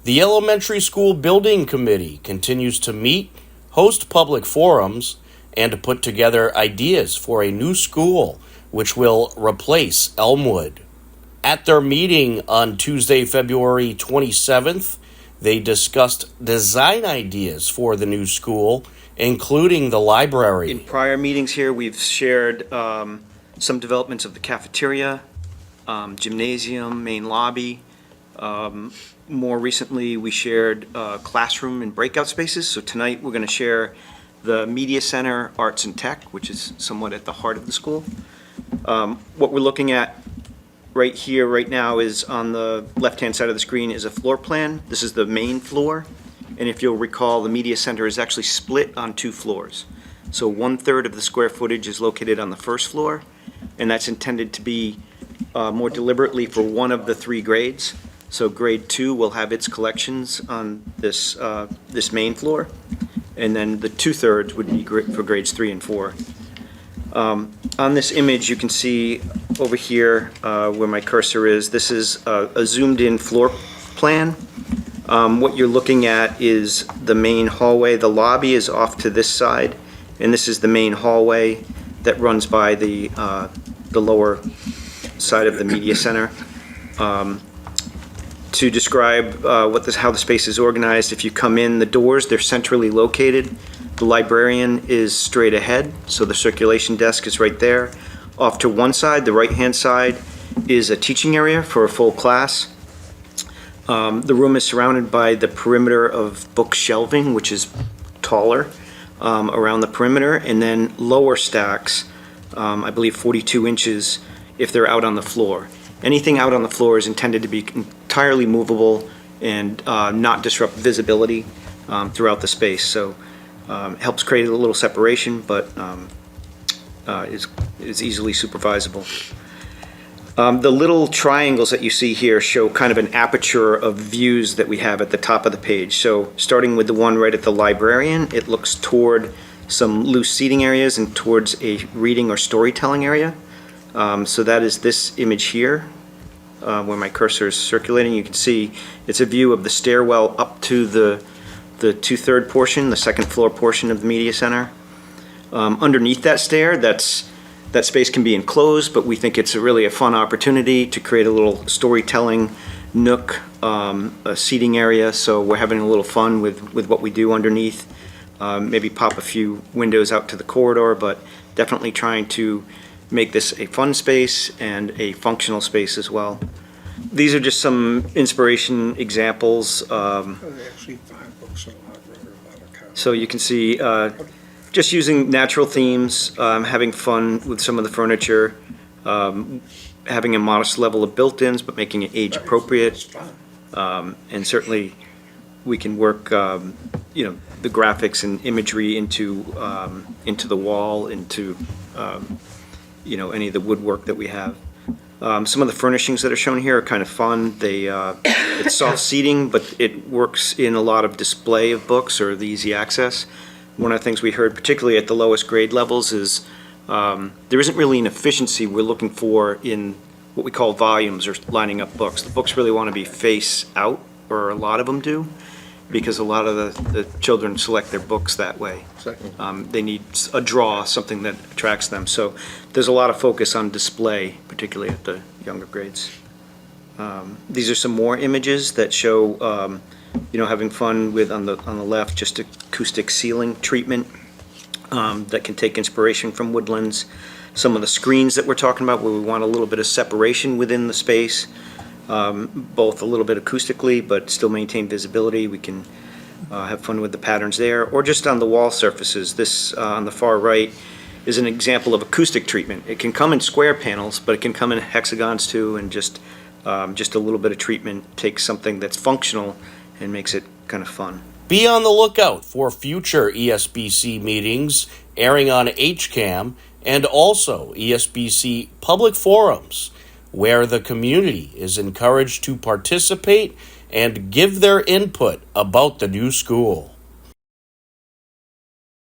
The Elementary School Building Committee continues to meet, host public forums, and to put together ideas for a new school which will replace Elmwood. At their meeting on Tuesday, February 27th, they discussed design ideas for the new school, including the library. In prior meetings here, we've shared some developments of the cafeteria, gymnasium, main lobby. More recently, we shared classroom and breakout spaces. So tonight, we're going to share the Media Center, Arts and Tech, which is somewhat at the heart of the school. What we're looking at right here, right now, is on the left-hand side of the screen is a floor plan. This is the main floor. And if you'll recall, the Media Center is actually split on 2 floors. So 1/3 of the square footage is located on the first floor, and that's intended to be more deliberately for one of the 3 grades. So grade 2 will have its collections on this main floor, and then the 2/3 would be for grades 3 and 4. On this image, you can see over here where my cursor is, this is a zoomed-in floor plan. What you're looking at is the main hallway. The lobby is off to this side, and this is the main hallway that runs by the lower side of the Media Center. To describe how the space is organized, if you come in, the doors, they're centrally located. The librarian is straight ahead, so the circulation desk is right there. Off to one side, the right-hand side, is a teaching area for a full class. The room is surrounded by the perimeter of book shelving, which is taller around the perimeter, and then lower stacks, I believe 42 inches if they're out on the floor. Anything out on the floor is intended to be entirely movable and not disrupt visibility throughout the space. So it helps create a little separation, but is easily supervisable. The little triangles that you see here show kind of an aperture of views that we have at the top of the page. So starting with the one right at the librarian, it looks toward some loose seating areas and towards a reading or storytelling area. So that is this image here, where my cursor is circulating. You can see it's a view of the stairwell up to the 2/3 portion, the second floor portion of the Media Center. Underneath that stair, that space can be enclosed, but we think it's really a fun opportunity to create a little storytelling nook, a seating area. So we're having a little fun with what we do underneath. Maybe pop a few windows out to the corridor, but definitely trying to make this a fun space and a functional space as well. These are just some inspiration examples. Actually, 5 books in the library, a lot of cows. So you can see just using natural themes, having fun with some of the furniture, having a modest level of built-ins, but making it age appropriate. It's fun. And certainly we can work, the graphics and imagery into the wall, into any of the woodwork that we have. Some of the furnishings that are shown here are kind of fun. It's soft seating, but it works in a lot of display of books or the easy access. One of the things we heard, particularly at the lowest grade levels, is there isn't really an efficiency we're looking for in what we call volumes or lining up books. The books really want to be face out, or a lot of them do, because a lot of the children select their books that way. They need a draw, something that attracts them. So there's a lot of focus on display, particularly at the younger grades. These are some more images that show, having fun with, on the left, just acoustic ceiling treatment that can take inspiration from woodlands. Some of the screens that we're talking about, where we want a little bit of separation within the space, both a little bit acoustically, but still maintain visibility. We can have fun with the patterns there, or just on the wall surfaces. This on the far right is an example of acoustic treatment. It can come in square panels, but it can come in hexagons too, and just a little bit of treatment takes something that's functional and makes it kind of fun. Be on the lookout for future ESBC meetings airing on HCAM and also ESBC public forums, where the community is encouraged to participate and give their input about the new school.